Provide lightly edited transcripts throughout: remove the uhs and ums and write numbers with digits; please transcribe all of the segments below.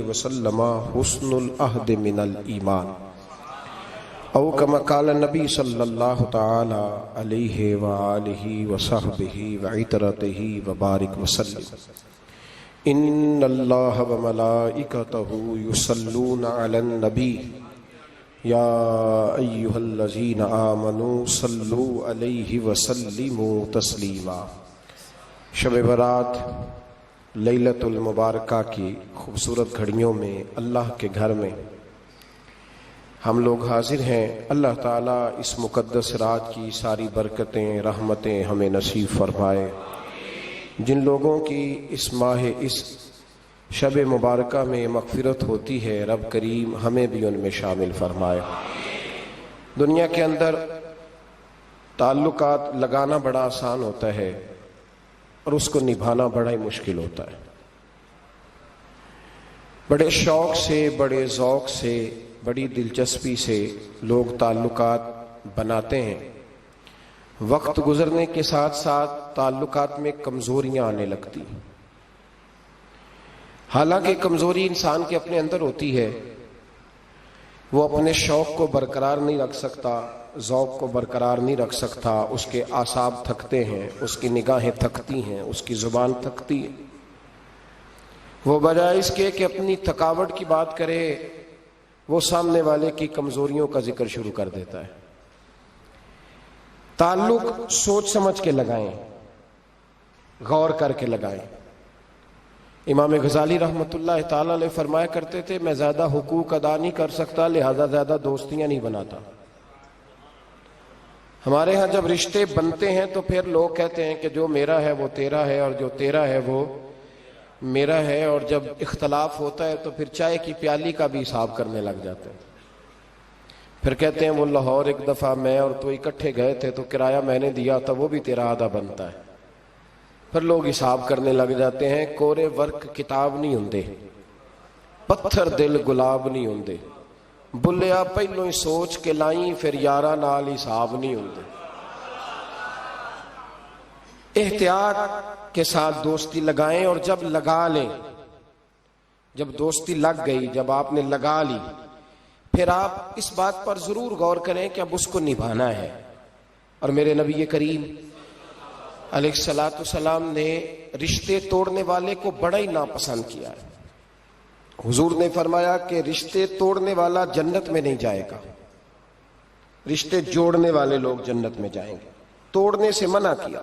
وسلم حسن العہد من الایمان او کما قال النبی صلی اللہ تعالی علیہ وآلہ وصحبہ وعطرتہ وبارک وسلم ان اللہ وملائکتہ یصلون علی النبی یا ایہا الذین آمنوا صلوا علیہ وسلموا تسلیما۔ شب برات لیلۃ المبارکہ کی خوبصورت گھڑیوں میں اللہ کے گھر میں ہم لوگ حاضر ہیں۔ اللہ تعالیٰ اس مقدس رات کی ساری برکتیں رحمتیں ہمیں نصیب فرمائے۔ جن لوگوں کی اس ماہ اس شب مبارکہ میں مغفرت ہوتی ہے، رب کریم ہمیں بھی ان میں شامل فرمائے۔ دنیا کے اندر تعلقات لگانا بڑا آسان ہوتا ہے اور اس کو نبھانا بڑا ہی مشکل ہوتا ہے۔ بڑے شوق سے، بڑے ذوق سے، بڑی دلچسپی سے لوگ تعلقات بناتے ہیں۔ وقت گزرنے کے ساتھ ساتھ تعلقات میں کمزوریاں آنے لگتی ہیں۔ حالانکہ کمزوری انسان کے اپنے اندر ہوتی ہے، وہ اپنے شوق کو برقرار نہیں رکھ سکتا، ذوق کو برقرار نہیں رکھ سکتا، اس کے اعصاب تھکتے ہیں، اس کی نگاہیں تھکتی ہیں، اس کی زبان تھکتی ہے۔ وہ بجائے اس کے کہ اپنی تھکاوٹ کی بات کرے، وہ سامنے والے کی کمزوریوں کا ذکر شروع کر دیتا ہے۔ تعلق سوچ سمجھ کے لگائیں، غور کر کے لگائیں۔ امام غزالی رحمۃ اللہ تعالی علیہ فرمایا کرتے تھے، میں زیادہ حقوق ادا نہیں کر سکتا، لہذا زیادہ دوستیاں نہیں بناتا۔ ہمارے ہاں جب رشتے بنتے ہیں تو پھر لوگ کہتے ہیں کہ جو میرا ہے وہ تیرا ہے اور جو تیرا ہے وہ میرا ہے، اور جب اختلاف ہوتا ہے تو پھر چائے کی پیالی کا بھی حساب کرنے لگ جاتے ہیں۔ پھر کہتے ہیں وہ لاہور ایک دفعہ میں اور تو اکٹھے گئے تھے تو کرایہ میں نے دیا تھا، وہ بھی تیرا آدھا بنتا ہے۔ پھر لوگ حساب کرنے لگ جاتے ہیں۔ کورے ورک کتاب نہیں ہوندے، پتھر دل گلاب نہیں ہوندے، بلیا پہلوں ہی سوچ کے لائیں، پھر یارہ نال حساب نہیں ہوندے۔ احتیاط کے ساتھ دوستی لگائیں، اور جب لگا لیں، جب دوستی لگ گئی، جب آپ نے لگا لی، پھر آپ اس بات پر ضرور غور کریں کہ اب اس کو نبھانا ہے۔ اور میرے نبی کریم علیہ الصلوۃ والسلام نے رشتے توڑنے والے کو بڑا ہی ناپسند کیا ہے۔ حضور نے فرمایا کہ رشتے توڑنے والا جنت میں نہیں جائے گا، رشتے جوڑنے والے لوگ جنت میں جائیں گے۔ توڑنے سے منع کیا،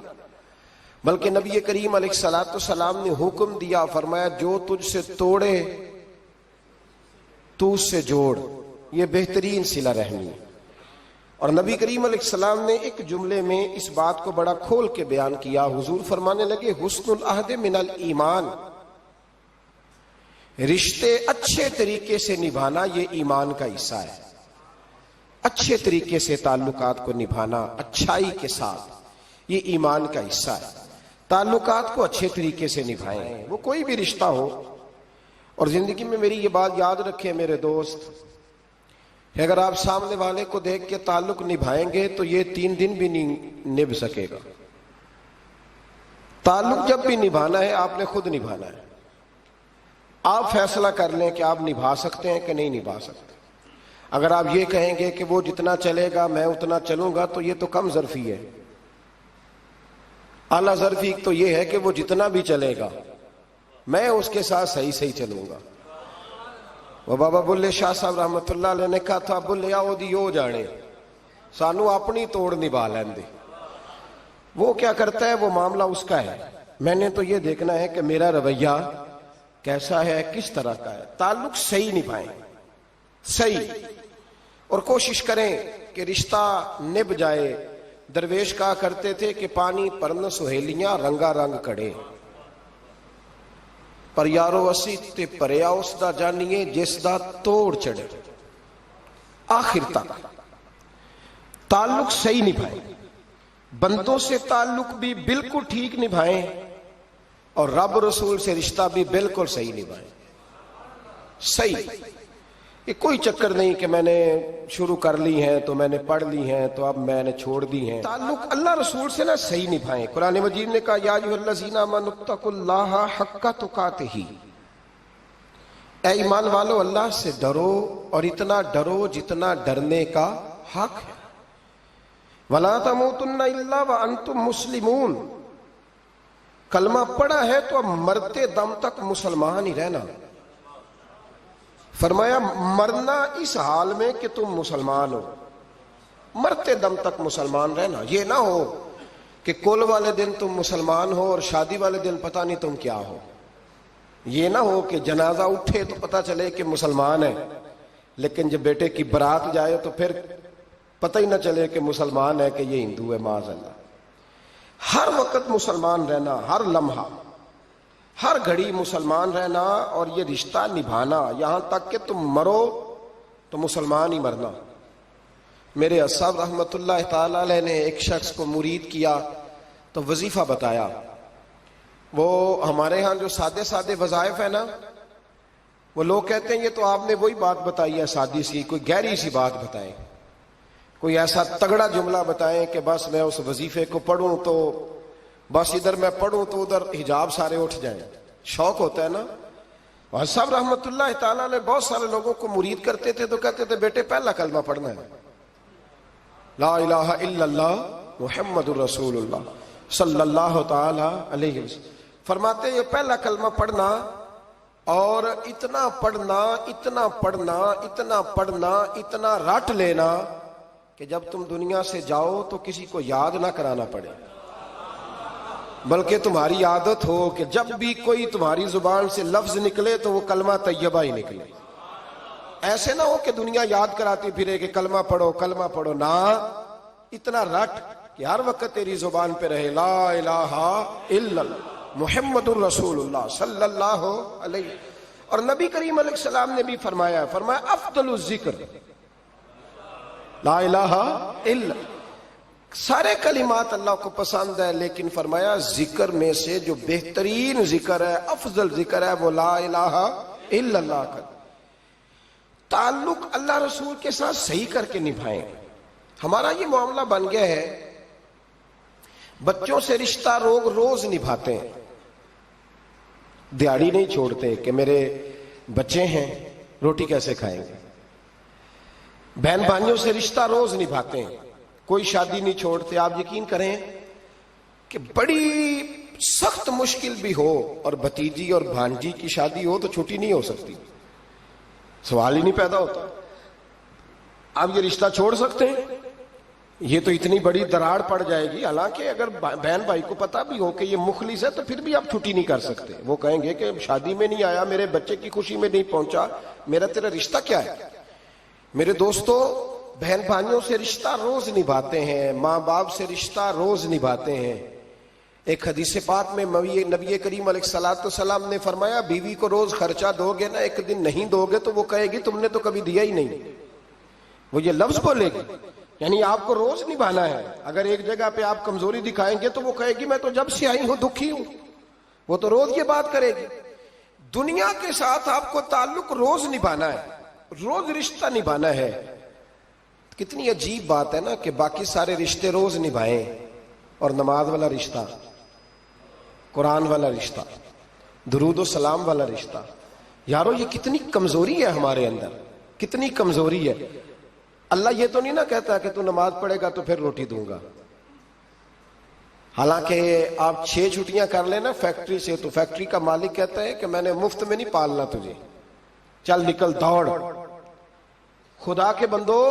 بلکہ نبی کریم علیہ الصلوۃ والسلام نے حکم دیا، فرمایا جو تجھ سے توڑے تو اس سے جوڑ، یہ بہترین صلہ رحمی ہے۔ اور نبی کریم علیہ السلام نے ایک جملے میں اس بات کو بڑا کھول کے بیان کیا۔ حضور فرمانے لگے، حسن العہد من الایمان، رشتے اچھے طریقے سے نبھانا یہ ایمان کا حصہ ہے۔ اچھے طریقے سے تعلقات کو نبھانا، اچھائی کے ساتھ، یہ ایمان کا حصہ ہے۔ تعلقات کو اچھے طریقے سے نبھائیں، وہ کوئی بھی رشتہ ہو۔ اور زندگی میں میری یہ بات یاد رکھیں میرے دوست، کہ اگر آپ سامنے والے کو دیکھ کے تعلق نبھائیں گے تو یہ 3 دن بھی نہیں نبھ سکے گا۔ تعلق جب بھی نبھانا ہے آپ نے خود نبھانا ہے۔ آپ فیصلہ کر لیں کہ آپ نبھا سکتے ہیں کہ نہیں نبھا سکتے۔ اگر آپ یہ کہیں گے کہ وہ جتنا چلے گا میں اتنا چلوں گا تو یہ تو کم ظرفی ہے۔ اعلیٰ ظرفی تو یہ ہے کہ وہ جتنا بھی چلے گا میں اس کے ساتھ صحیح چلوں گا۔ وہ بابا بلے شاہ صاحب رحمۃ اللہ علیہ نے کہا تھا، بلے آؤ دی ہو جانے، سانو اپنی توڑ نبھا لین دے۔ وہ کیا کرتا ہے وہ معاملہ اس کا ہے، میں نے تو یہ دیکھنا ہے کہ میرا رویہ کیسا ہے، کس طرح کا ہے۔ تعلق صحیح نبھائیں، صحیح، اور کوشش کریں کہ رشتہ نبھ جائے۔ درویش کہا کرتے تھے کہ پانی پرن سہیلیاں رنگا رنگ کڑے، پر یارو اسی تے پریا اس دا جانیے جس دا توڑ چڑھے۔ آخر تک تعلق صحیح نبھائیں، بندوں سے تعلق بھی بالکل ٹھیک نبھائیں، اور رب رسول سے رشتہ بھی بالکل صحیح نبھائیں۔ صحیح، یہ کوئی چکر نہیں کہ میں نے شروع کر لی ہیں تو میں نے پڑھ لی ہیں تو اب میں نے چھوڑ دی ہیں۔ تعلق اللہ رسول سے نہ صحیح نبھائیں۔ قرآن مجید نے کہا یا ایھا الذین آمنوا اتقوا اللہ حق تقاتہ، اے ایمان والو اللہ سے ڈرو اور اتنا ڈرو جتنا ڈرنے کا حق ہے. وَلَا تَمُوتُنَّ إِلَّا وَأَنْتُمْ مُسْلِمُونَ. کلمہ پڑھا ہے تو اب مرتے دم تک مسلمان ہی رہنا. فرمایا مرنا اس حال میں کہ تم مسلمان ہو، مرتے دم تک مسلمان رہنا. یہ نہ ہو کہ کل والے دن تم مسلمان ہو اور شادی والے دن پتہ نہیں تم کیا ہو. یہ نہ ہو کہ جنازہ اٹھے تو پتہ چلے کہ مسلمان ہے، لیکن جب بیٹے کی برات جائے تو پھر پتہ ہی نہ چلے کہ مسلمان ہے کہ یہ ہندو ہے. معاذ اللہ. ہر وقت مسلمان رہنا، ہر لمحہ ہر گھڑی مسلمان رہنا اور یہ رشتہ نبھانا یہاں تک کہ تم مرو تو مسلمان ہی مرنا. میرے صاحب رحمۃ اللہ تعالی علیہ نے ایک شخص کو مرید کیا تو وظیفہ بتایا. وہ ہمارے ہاں جو سادے سادے وظائف ہیں نا، وہ لوگ کہتے ہیں یہ تو آپ نے وہی بات بتائی ہے سادی سی، کوئی گہری سی بات بتائیں، کوئی ایسا تگڑا جملہ بتائیں کہ بس میں اس وظیفے کو پڑھوں تو بس ادھر میں پڑھوں تو ادھر حجاب سارے اٹھ جائیں. شوق ہوتا ہے نا. اور صاحب رحمۃ اللہ تعالیٰ نے بہت سارے لوگوں کو مرید کرتے تھے تو کہتے تھے بیٹے پہلا کلمہ پڑھنا ہے، لا الہ الا اللہ محمد الرسول اللہ صلی اللہ تعالی علیہ وسلم. فرماتے یہ پہلا کلمہ پڑھنا اور اتنا پڑھنا اتنا پڑھنا اتنا پڑھنا اتنا رٹ لینا کہ جب تم دنیا سے جاؤ تو کسی کو یاد نہ کرانا پڑے، بلکہ تمہاری عادت ہو کہ جب بھی کوئی تمہاری زبان سے لفظ نکلے تو وہ کلمہ طیبہ ہی نکلے. ایسے نہ ہو کہ دنیا یاد کراتی پھرے کہ کلمہ پڑھو کلمہ پڑھو. نہ، اتنا رٹ کہ ہر وقت تیری زبان پہ رہے لا الہ الا اللہ محمد الرسول اللہ صلی اللہ علیہ. اور نبی کریم علیہ السلام نے بھی فرمایا افضل الذکر لا الہ الا. سارے کلمات اللہ کو پسند ہے، لیکن فرمایا ذکر میں سے جو بہترین ذکر ہے، افضل ذکر ہے، وہ لا الہ الا اللہ کا. تعلق اللہ رسول کے ساتھ صحیح کر کے نبھائیں. ہمارا یہ معاملہ بن گیا ہے، بچوں سے رشتہ روز نبھاتے ہیں، دیہڑی نہیں چھوڑتے کہ میرے بچے ہیں روٹی کیسے کھائیں گے. بہن بھائیوں سے رشتہ روز نبھاتے ہیں، کوئی شادی نہیں چھوڑتے. آپ یقین کریں کہ بڑی سخت مشکل بھی ہو اور بھتیجی اور بھانجی کی شادی ہو تو چھٹی نہیں ہو سکتی، سوال ہی نہیں پیدا ہوتا. آپ یہ رشتہ چھوڑ سکتے ہیں؟ یہ تو اتنی بڑی دراڑ پڑ جائے گی. حالانکہ اگر بہن بھائی کو پتا بھی ہو کہ یہ مخلص ہے تو پھر بھی آپ چھٹی نہیں کر سکتے. وہ کہیں گے کہ شادی میں نہیں آیا، میرے بچے کی خوشی میں نہیں پہنچا، میرا تیرا رشتہ کیا ہے. میرے دوستو، بہن بھائیوں سے رشتہ روز نبھاتے ہیں، ماں باپ سے رشتہ روز نبھاتے ہیں. ایک حدیث پاک میں نبی کریم علیہ الصلوۃ والسلام نے فرمایا بیوی کو روز خرچہ دو گے نا، ایک دن نہیں دو گے تو وہ کہے گی تم نے تو کبھی دیا ہی نہیں. وہ یہ لفظ بولے گی، یعنی آپ کو روز نبھانا ہے. اگر ایک جگہ پہ آپ کمزوری دکھائیں گے تو وہ کہے گی میں تو جب سے آئی ہوں دکھی ہوں. وہ تو روز یہ بات کرے گی. دنیا کے ساتھ آپ کو تعلق روز نبھانا ہے، روز رشتہ نبھانا ہے. کتنی عجیب بات ہے نا کہ باقی سارے رشتے روز نبھائیں اور نماز والا رشتہ، قرآن والا رشتہ، درود و سلام والا رشتہ. یارو یہ کتنی کمزوری ہے ہمارے اندر، کتنی کمزوری ہے. اللہ یہ تو نہیں نہ کہتا کہ تو نماز پڑھے گا تو پھر روٹی دوں گا. حالانکہ آپ 6 چھٹیاں کر لینا فیکٹری سے تو فیکٹری کا مالک کہتا ہے کہ میں نے مفت میں نہیں پالنا تجھے، چل نکل دوڑ. خدا کے بندو،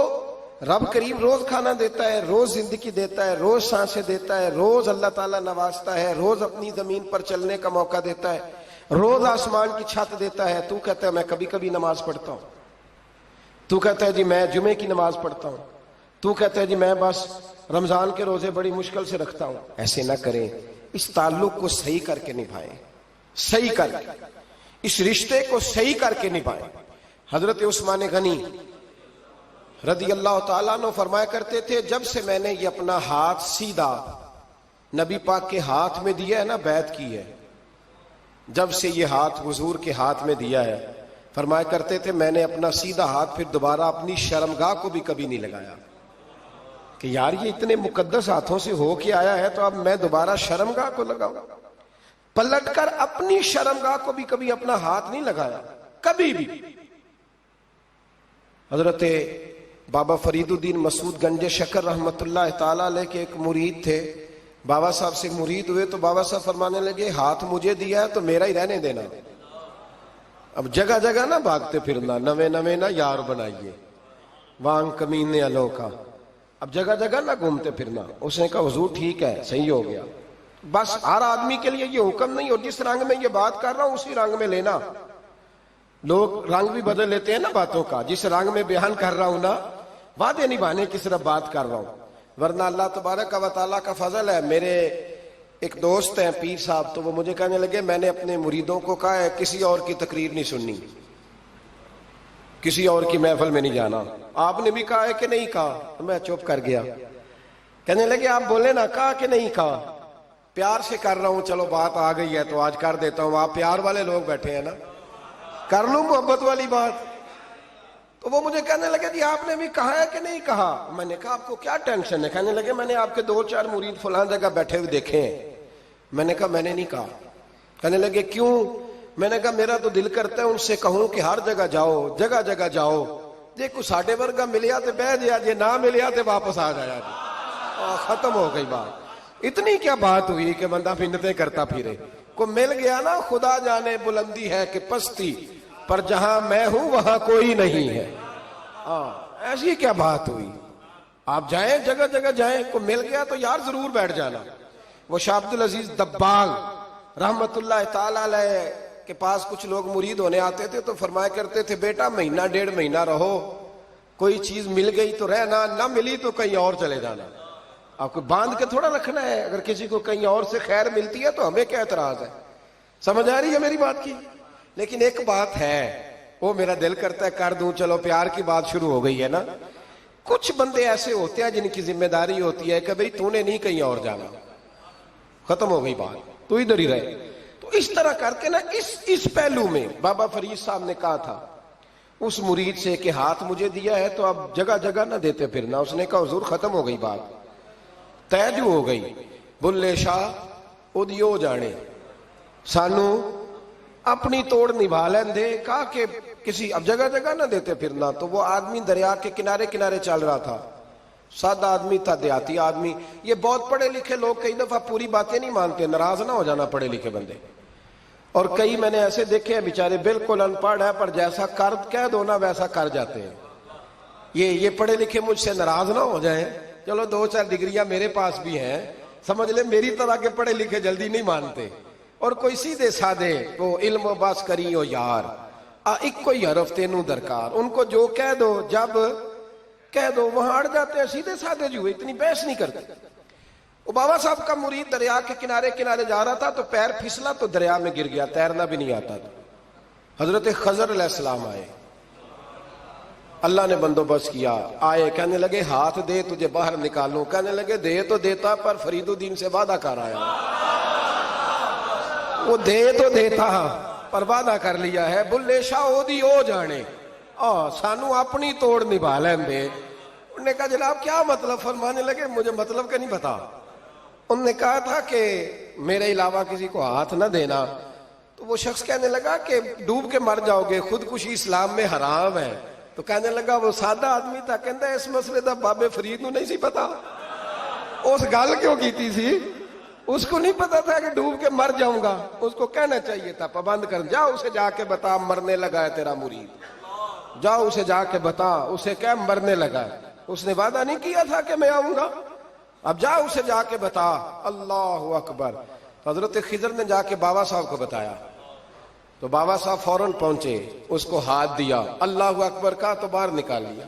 رب کریم روز کھانا دیتا ہے، روز زندگی دیتا ہے، روز سانسیں دیتا ہے، روز اللہ تعالیٰ نوازتا ہے، روز اپنی زمین پر چلنے کا موقع دیتا ہے، روز آسمان کی چھت دیتا ہے. تو کہتا ہے میں کبھی کبھی نماز پڑھتا ہوں، تو کہتا ہے جی میں جمعے کی نماز پڑھتا ہوں، تو کہتا ہے جی میں بس رمضان کے روزے بڑی مشکل سے رکھتا ہوں. ایسے نہ کریں، اس تعلق کو صحیح کر کے نبھائیں، صحیح کر کے اس رشتے کو صحیح کر کے نبھائیں. حضرت عثمان غنی رضی اللہ تعالیٰ عنہ فرمایا کرتے تھے جب سے میں نے یہ اپنا ہاتھ سیدھا نبی پاک کے ہاتھ میں دیا ہے نا، بیعت کی ہے، جب سے یہ ہاتھ حضور کے ہاتھ میں دیا ہے، فرمایا کرتے تھے میں نے اپنا سیدھا ہاتھ پھر دوبارہ اپنی شرمگاہ کو بھی کبھی نہیں لگایا کہ یار یہ اتنے مقدس ہاتھوں سے ہو کے آیا ہے تو اب میں دوبارہ شرمگاہ کو لگاؤں. پلٹ کر اپنی شرمگاہ کو بھی کبھی اپنا ہاتھ نہیں لگایا. کبھی بھی. حضرت بابا فرید الدین مسعود گنج شکر رحمت اللہ تعالی علیہ کے ایک مرید تھے. بابا صاحب سے مرید ہوئے تو بابا صاحب فرمانے لگے ہاتھ مجھے دیا ہے تو میرا ہی رہنے دینا. اب جگہ جگہ نہ بھاگتے پھرنا, نوے نوے نہ یار بنائیے وانگ کمینے الوں کا. اب جگہ جگہ نہ گھومتے پھرنا. اس نے کہا حضور ٹھیک ہے, صحیح ہو گیا. بس ہر آدمی کے لیے یہ حکم نہیں, اور جس رنگ میں یہ بات کر رہا ہوں اسی رنگ میں لینا. لوگ رنگ بھی بدل لیتے ہیں نا باتوں کا. جس رنگ میں بیان کر رہا ہوں نا, وعدے نبھانے کی صرف بات کر رہا ہوں, ورنہ اللہ تبارک و تعالیٰ کا فضل ہے. میرے ایک دوست ہیں پیر صاحب, تو وہ مجھے کہنے لگے میں نے اپنے مریدوں کو کہا ہے کسی اور کی تقریر نہیں سننی, کسی اور کی محفل میں نہیں جانا. آپ نے بھی کہا ہے کہ نہیں کہا؟ میں چپ کر گیا. کہنے لگے آپ بولے نا, کہا کہ نہیں کہا؟ پیار سے کر رہا ہوں, چلو بات آ گئی ہے تو آج کر دیتا ہوں. آپ پیار والے لوگ بیٹھے ہیں نا, کر لوں محبت والی بات. تو وہ مجھے کہنے لگے جی آپ نے بھی کہا ہے کہ نہیں کہا؟ میں نے کہا آپ کو کیا ٹینشن ہے؟ کہنے لگے میں نے آپ کے 2-4 مرید فلان جگہ بیٹھے ہوئے دیکھے ہیں. میں نے کہا میں نے نہیں کہا. کہنے لگے کیوں؟ میں نے کہا میرا تو دل کرتا ہے ان سے کہوں کہ ہر جگہ جاؤ, جگہ جگہ جاؤ. دیکھو ساڈے ورگا ملیا تو بہ جیا, جے نہ ملیا تو واپس آ جایا جی. ختم ہو گئی بات. اتنی کیا بات ہوئی کہ بندہ منتیں کرتا پھرے. کو مل گیا نا, خدا جانے بلندی ہے کہ پستی, پر جہاں میں ہوں وہاں کوئی نہیں ہے. ایسی کیا بات ہوئی؟ آپ جائیں, جگہ جگہ جائیں. کو مل گیا تو یار ضرور بیٹھ جانا. وہ شاہ عبد العزیز دباغ رحمت اللہ تعالی علیہ کے پاس کچھ لوگ مرید ہونے آتے تھے تو فرمایا کرتے تھے بیٹا مہینہ 1.5 مہینہ رہو, کوئی چیز مل گئی تو رہنا, نہ ملی تو کہیں اور چلے جانا. آپ کو باندھ کے تھوڑا رکھنا ہے. اگر کسی کو کہیں اور سے خیر ملتی ہے تو ہمیں کیا اعتراض ہے؟ سمجھ آ رہی ہے میری بات کی؟ لیکن ایک بات ہے, وہ میرا دل کرتا ہے کر دوں. چلو پیار کی بات شروع ہو گئی ہے نا. کچھ بندے ایسے ہوتے ہیں جن کی ذمہ داری ہوتی ہے کہ بھئی تو نے نہیں کہیں اور جانا, ختم ہو گئی بات, تو ادھر ہی رہے. تو اس طرح کر کے نا اس پہلو میں بابا فرید صاحب نے کہا تھا اس مرید سے کہ ہاتھ مجھے دیا ہے تو اب جگہ جگہ نہ دیتے پھرنا. اس نے کہا حضور ختم ہو گئی بات, طے جو ہو گئی. بلے شاہ اودیو جانے, سانو اپنی توڑ نبھا لین دے. کہا کہ کسی اب جگہ جگہ نہ دیتے پھرنا. تو وہ آدمی دریا کے کنارے کنارے چل رہا تھا, سادہ آدمی تھا, دیہاتی آدمی. یہ بہت پڑھے لکھے لوگ کئی دفعہ پوری باتیں نہیں مانتے, ناراض نہ ہو جانا پڑھے لکھے بندے. اور کئی میں نے ایسے دیکھے ہیں بیچارے بالکل ان پڑھ ہے, پر جیسا کر کہہ دو نا ویسا کر جاتے ہیں. یہ پڑھے لکھے مجھ سے ناراض نہ ہو جائیں. چلو 2-4 ڈگریاں میرے پاس بھی ہیں, سمجھ لے میری طرح کے پڑھے لکھے جلدی نہیں مانتے. اور کوئی سیدھے سادے وہ علم و بس کری ہو یار, ایک کوئی حرف تینوں درکار. ان کو جو کہہ دو جب کہہ دو وہاں اڑ جاتے ہیں, سیدھے سادے جو اتنی بحث نہیں کرتے. وہ بابا صاحب کا مرید دریا کے کنارے کنارے جا رہا تھا تو پیر پھسلا تو دریا میں گر گیا, تیرنا بھی نہیں آتا تھا. حضرت خضر علیہ السلام آئے, اللہ نے بندوبست کیا. آئے, کہنے لگے ہاتھ دے تجھے باہر نکالوں. کہنے لگے دے تو دیتا, پر فرید الدین سے وعدہ کر آیا. وہ دے تو دیتا پر وعدہ کر لیا ہے. بلے شاہ اودی او جانے, سانو اپنی توڑ نبھا لین دے. انہوں نے کہا جناب کیا مطلب؟ فرمانے لگے مجھے مطلب کا نہیں پتا. انہوں نے کہا تھا کہ میرے علاوہ کسی کو ہاتھ نہ دینا. تو وہ شخص کہنے لگا کہ ڈوب کے مر جاؤ گے, خودکشی اسلام میں حرام ہے. تو کہنے لگا وہ سادہ آدمی تھا, کہندا اس مسئلے دا بابے فرید نو نہیں سی پتا. اس گل کیوں کیتی سی؟ اس کو نہیں پتا تھا کہ ڈوب کے مر جاؤں گا. اس کو کہنا چاہیے تھا پابند کر, جا اسے جا کے بتا مرنے لگا ہے تیرا مرید. جاؤ اسے جا کے بتا, اسے کیا مرنے لگا ہے. اس نے وعدہ نہیں کیا تھا کہ میں آؤں گا. اب جا اسے جا کے بتا. اللہ اکبر. حضرت خضر نے جا کے بابا صاحب کو بتایا تو بابا صاحب فوراً پہنچے, اس کو ہاتھ دیا, اللہ اکبر کہا تو باہر نکال لیا.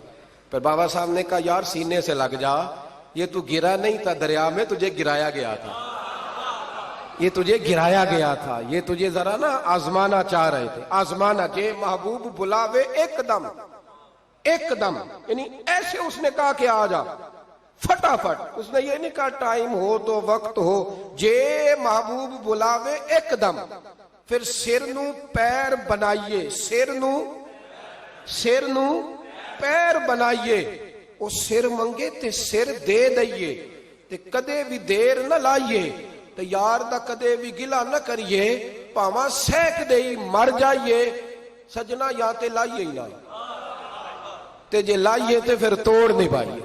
پھر بابا صاحب نے کہا یار سینے سے لگ جا, یہ تو گرا نہیں تھا دریا میں, تجھے گرایا گیا تھا. یہ تجھے گرایا گیا تھا, یہ تجھے ذرا نا آزمانا چاہ رہے تھے. آزمانا کہ محبوب بلاوے ایک دم, ایک دم, یعنی ایسے اس نے کہا کہ آ جا فٹافٹ. اس نے یہ نہیں کہا ٹائم ہو تو وقت ہو, جے محبوب بلاوے ایک دم. پھر سر نو پیر بنائیے, سر نو پیر بنائیے. وہ سر منگے تے سر دے دئیے, تے کدے بھی دیر نہ لائیے, تے یار دا کدے بھی گلا نہ کریے, پاواں سینک دئی مر جائیے. سجنا یا تے لائیے ہی نہ تے جے لائیے تے پھر توڑ نہیں پائیے.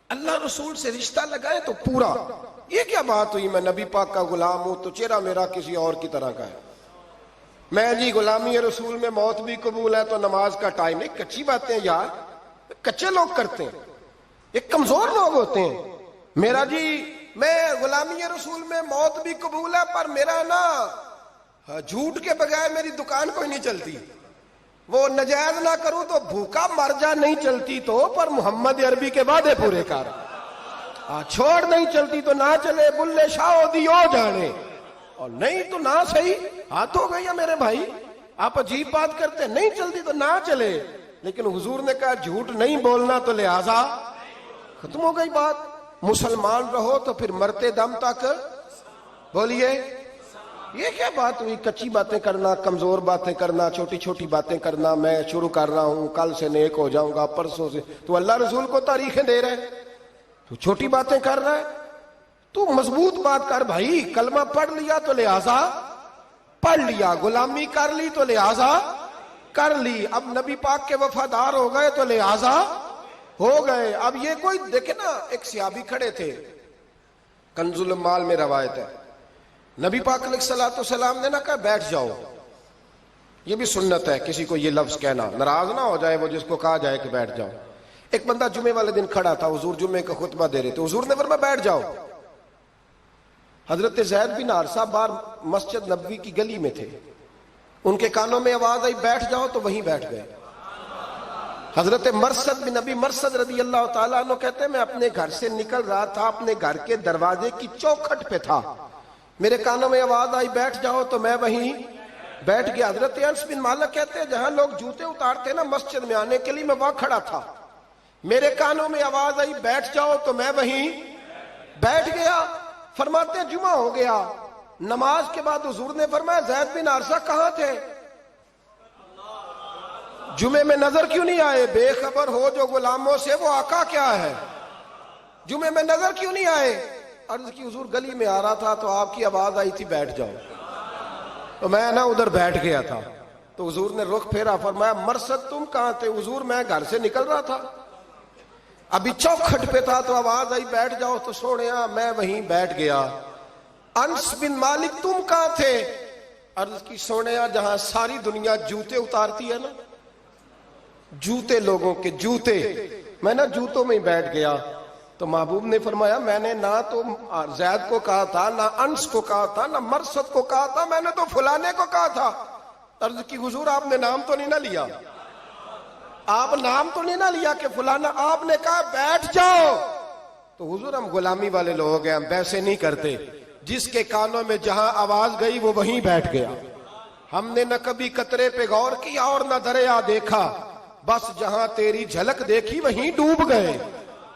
اللہ رسول سے رشتہ لگائے تو پورا. یہ کیا بات ہوئی میں نبی پاک کا غلام ہوں تو چہرہ میرا کسی اور کی طرح کا ہے. میں جی غلامی رسول میں موت بھی قبول ہے تو نماز کا ٹائم نہیں. کچی باتیں یار کچے لوگ کرتے ہیں, ایک کمزور لوگ ہوتے ہیں. میرا جی میں غلامی رسول میں موت بھی قبول ہے پر میرا نا جھوٹ کے بغیر میری دکان کوئی نہیں چلتی. وہ نجائز نہ کروں تو بھوکا مر جا, نہیں چلتی تو پر محمد عربی کے وعدے پورے کر. چھوڑ نہیں چلتی تو نہ چلے, بلے شاہ دیو جانے, اور نہیں تو نہ صحیح. ہاتھ ہو گئی میرے بھائی, آپ عجیب بات کرتے ہیں. نہیں چلتی تو نہ چلے, لیکن حضور نے کہا جھوٹ نہیں بولنا تو لہذا ختم ہو گئی بات. مسلمان رہو تو پھر مرتے دم تک بولیے. یہ کیا بات ہوئی کچی باتیں کرنا, کمزور باتیں کرنا, چھوٹی چھوٹی باتیں کرنا. میں شروع کر رہا ہوں, کل سے نیک ہو جاؤں گا, پرسوں سے. تو اللہ رسول کو تاریخیں دے رہے ہیں, تو چھوٹی باتیں کر رہا ہے. تو مضبوط بات کر بھائی. کلمہ پڑھ لیا تو لہذا پڑھ لیا, غلامی کر لی تو لہذا کر لی. اب نبی پاک کے وفادار ہو گئے تو لہذا ہو گئے. اب یہ کوئی دیکھے نا, ایک صحابی کھڑے تھے, کنز المال میں روایت ہے, نبی پاک علیہ الصلوۃ والسلام نے نہ کہا بیٹھ جاؤ. یہ بھی سنت ہے کسی کو یہ لفظ کہنا, ناراض نہ ہو جائے وہ جس کو کہا جائے کہ بیٹھ جاؤ. ایک بندہ جمعے والے دن کھڑا تھا, حضور جمعے کا خطبہ دے رہے تھے, حضور نے فرمایا بیٹھ جاؤ. حضرت زید بن حارثہ باہر مسجد نبوی کی گلی میں تھے, ان کے کانوں میں آواز آئی بیٹھ جاؤ تو وہیں بیٹھ گئے. حضرت مرثد بن نبی مرثد رضی اللہ تعالیٰ عنہ کہتے ہیں میں اپنے گھر سے نکل رہا تھا, اپنے گھر کے دروازے کی چوکھٹ پہ تھا, میرے کانوں میں آواز آئی بیٹھ جاؤ تو میں وہیں بیٹھ گیا. حضرت انس بن مالک کہتے ہیں جہاں لوگ جوتے اتارتے نا مسجد میں آنے کے لیے, میں وہاں کھڑا تھا, میرے کانوں میں آواز آئی بیٹھ جاؤ تو میں وہیں بیٹھ گیا. فرماتے ہیں جمعہ ہو گیا, نماز کے بعد حضور نے فرمایا زید بن حارثہ کہاں تھے, جمعے میں نظر کیوں نہیں آئے؟ بے خبر ہو جو غلاموں سے وہ آقا کیا ہے, جمعے میں نظر کیوں نہیں آئے؟ عرض کی حضور گلی میں آ رہا تھا تو آپ کی آواز آئی تھی بیٹھ جاؤ, تو میں نا ادھر بیٹھ گیا تھا. تو حضور نے رخ پھیرا, فرمایا مرثد تم کہاں تھے؟ حضور میں گھر سے نکل رہا تھا, ابھی چوکھٹ پہ تھا تو آواز آئی بیٹھ جاؤ تو سوڑیا میں وہیں بیٹھ گیا. انس بن مالک تم کہاں تھے؟ عرض کی سوڑیا جہاں ساری دنیا جوتے اتارتی ہے نا, جوتے لوگوں کے جوتے, میں نا جوتوں میں ہی بیٹھ گیا. تو محبوب نے فرمایا میں نے نہ تو زید کو کہا تھا, نہ انس کو کہا تھا, نہ مرثد کو کہا تھا, میں نے تو فلانے کو کہا تھا. عرض کی حضور آپ نے نام تو نہیں نہ لیا, آپ نام تو نہیں نہ لیا کہ فلانا, آپ نے کہا بیٹھ جاؤ. تو حضور ہم غلامی والے لوگ ہیں, ہم ویسے نہیں کرتے, جس کے کانوں میں جہاں آواز گئی وہ وہیں بیٹھ گیا. ہم نے نہ کبھی قطرے پہ غور کیا اور نہ دریا دیکھا, بس جہاں تیری جھلک دیکھی وہیں ڈوب گئے.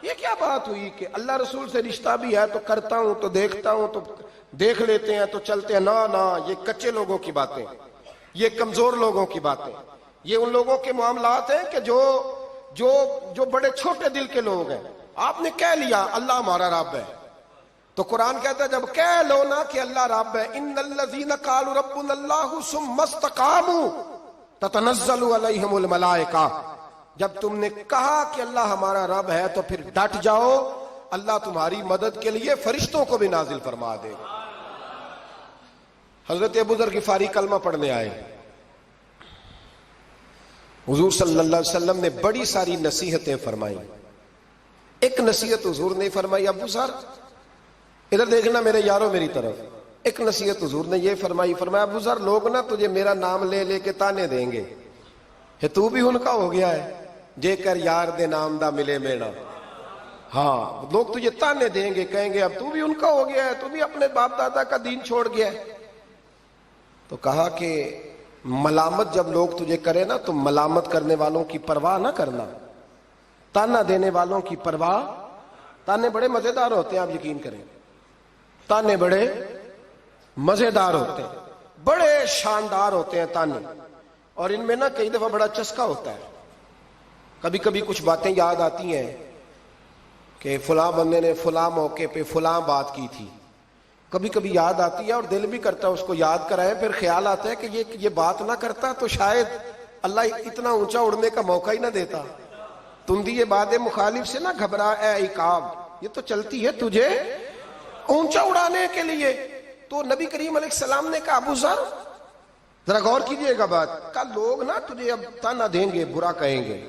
یہ کیا بات ہوئی کہ اللہ رسول سے رشتہ بھی ہے تو کرتا ہوں تو دیکھتا ہوں تو دیکھ لیتے ہیں تو چلتے ہیں. نہ یہ کچے لوگوں کی باتیں, یہ کمزور لوگوں کی باتیں, یہ ان لوگوں کے معاملات ہیں کہ جو بڑے چھوٹے دل کے لوگ ہیں. آپ نے کہہ لیا اللہ ہمارا رب ہے, تو قرآن کہتا ہے جب کہہ لو نا کہ اللہ رب ہے, ان الذین قالوا ربنا اللہ ثم استقاموا تتنزل علیہم الملائکہ, جب تم نے کہا کہ اللہ ہمارا رب ہے تو پھر ڈٹ جاؤ, اللہ تمہاری مدد کے لیے فرشتوں کو بھی نازل فرما دے گا. حضرت ابو ذر غفاری کلمہ پڑھنے آئے, حضور صلی اللہ علیہ وسلم نے بڑی ساری نصیحتیں فرمائیں. ایک نصیحت حضور نے فرمائی, ابو ذر ادھر دیکھنا میرے یاروں میری طرف. ایک نصیحت حضور نے یہ فرمائی, فرمایا ابو ذر لوگ نا تجھے میرا نام لے لے کے تانے دیں گے, تو بھی ان کا ہو گیا ہے, جے کر یار دے نام دا ملے مینا. ہاں لوگ تجھے تانے دیں گے, کہیں گے اب تو بھی ان کا ہو گیا ہے, تو بھی اپنے باپ دادا کا دین چھوڑ گیا ہے. تو کہا کہ ملامت جب لوگ تجھے کرے نا تو ملامت کرنے والوں کی پرواہ نہ کرنا, تانا دینے والوں کی پرواہ. تانے بڑے مزیدار ہوتے ہیں, آپ یقین کریں, تانے بڑے مزیدار ہوتے ہیں, بڑے شاندار ہوتے ہیں تانے, اور ان میں نا کئی دفعہ بڑا چسکا ہوتا ہے. کبھی کبھی کچھ باتیں یاد آتی ہیں کہ فلاں بندے نے فلاں موقع پہ فلاں بات کی تھی, کبھی کبھی یاد آتی ہے اور دل بھی کرتا ہے اس کو یاد کرائیں، پھر خیال آتا ہے کہ یہ بات نہ کرتا تو شاید اللہ اتنا اونچا اڑنے کا موقع ہی نہ دیتا۔ تندی یہ باد مخالف سے نہ گھبرا اے عقاب، یہ تو چلتی ہے تجھے اونچا اڑانے کے لیے۔ تو نبی کریم علیہ السلام نے کہا ابو ذر ذرا غور کیجئے گا بات، کہا لوگ نا تجھے اب تانا دیں گے، برا کہیں گے۔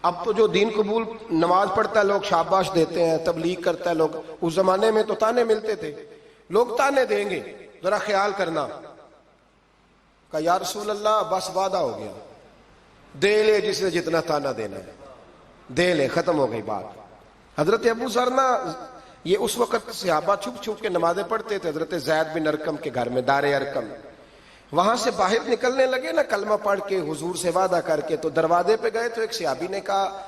اب تو جو دین قبول نماز پڑھتا ہے لوگ شاباش دیتے ہیں، تبلیغ کرتا ہے لوگ، اس زمانے میں تو تانے ملتے تھے، لوگ تانے دیں گے، ذرا خیال کرنا۔ کہا یا رسول اللہ بس وعدہ ہو گیا، دے لے جس نے جتنا تانا دینا ہے، دے لے، ختم ہو گئی بات۔ حضرت ابو ذر نا یہ اس وقت صحابہ چھپ چھپ کے نمازیں پڑھتے تھے حضرت زید بن ارقم کے گھر میں، دار ارقم۔ وہاں سے باہر نکلنے لگے نا کلمہ پڑھ کے حضور سے وعدہ کر کے، تو دروازے پہ گئے تو ایک صحابی نے کہا